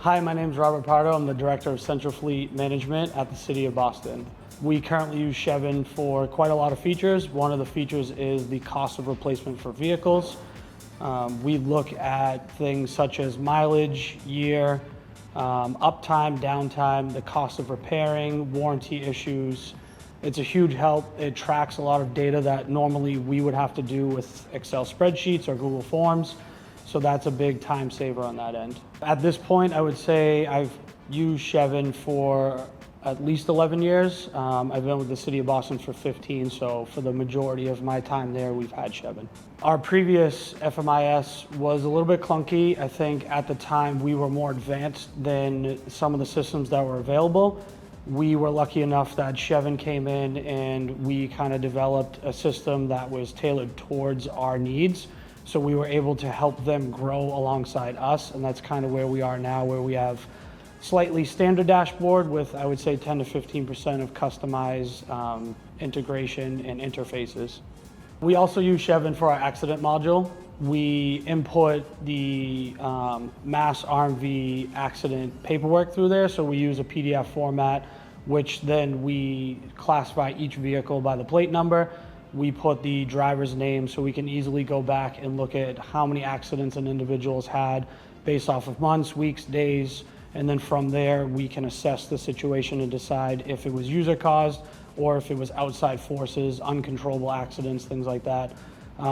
Hi, my name is Robert Pardo. I'm the Director of Central Fleet Management at the City of Boston. We currently use Chevin for quite a lot of features. One of the features is the cost of replacement for vehicles. We look at things such as mileage, year, uptime, downtime, the cost of repairing, warranty issues. It's a huge help. It tracks a lot of data that normally we would have to do with Excel spreadsheets or Google Forms. So that's a big time saver on that end. At this point, I would say I've used Chevin for at least 11 years. I've been with the City of Boston for 15, so for the majority of my time there, we've had Chevin. Our previous FMIS was a little bit clunky. I think at the time we were more advanced than some of the systems that were available. We were lucky enough that Chevin came in and we kind of developed a system that was tailored towards our needs. So we were able to help them grow alongside us, and that's kind of where we are now, where we have slightly standard dashboard with, I would say, 10 to 15% of customized integration and interfaces. We also use Chevin for our accident module. We input the mass RMV accident paperwork through there, so we use a PDF format, which then we classify each vehicle by the plate number. We put the driver's name so we can easily go back and look at how many accidents an individual's had based off of months, weeks, days, and then from there we can assess the situation and decide if it was user caused or if it was outside forces, uncontrollable accidents, things like that.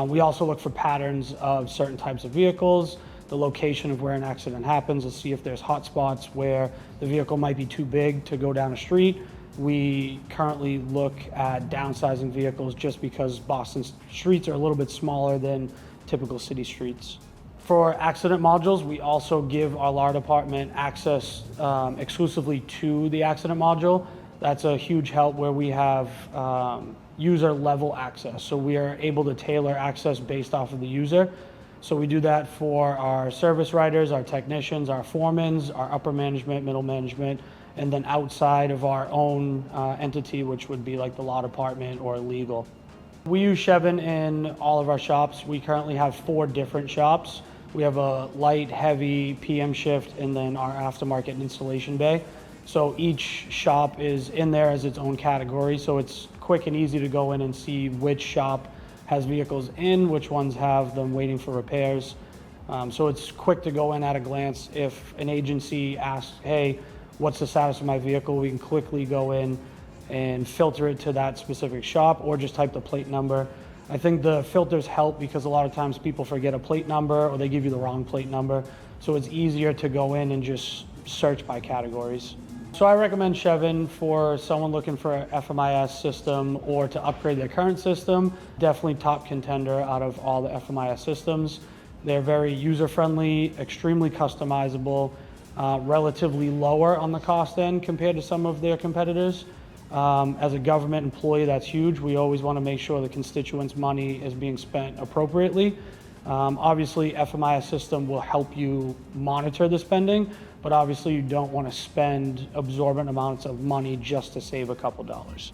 We also look for patterns of certain types of vehicles, the location of where an accident happens, to see if there's hot spots where the vehicle might be too big to go down a street. We currently look at downsizing vehicles just because Boston's streets are a little bit smaller than typical city streets. For accident modules, we also give our law department access exclusively to the accident module. That's a huge help where we have user level access. So we are able to tailor access based off of the user. So we do that for our service writers, our technicians, our foremans, our upper management, middle management, and then outside of our own entity, which would be like the law department or legal. We use Chevin in all of our shops. We currently have 4 different shops. We have a light, heavy, PM shift, and then our aftermarket and installation bay. So each shop is in there as its own category. So it's quick and easy to go in and see which shop has vehicles in, which ones have them waiting for repairs. So it's quick to go in at a glance. If an agency asks, hey, what's the status of my vehicle, we can quickly go in and filter it to that specific shop or just type the plate number. I think the filters help because a lot of times people forget a plate number or they give you the wrong plate number. So it's easier to go in and just search by categories. So I recommend Chevin for someone looking for an FMIS system or to upgrade their current system. Definitely top contender out of all the FMIS systems. They're very user-friendly, extremely customizable, relatively lower on the cost end compared to some of their competitors. As a government employee, that's huge. We always want to make sure the constituents' money is being spent appropriately. Obviously, FMIS system will help you monitor the spending, but obviously you don't want to spend absorbent amounts of money just to save a couple dollars.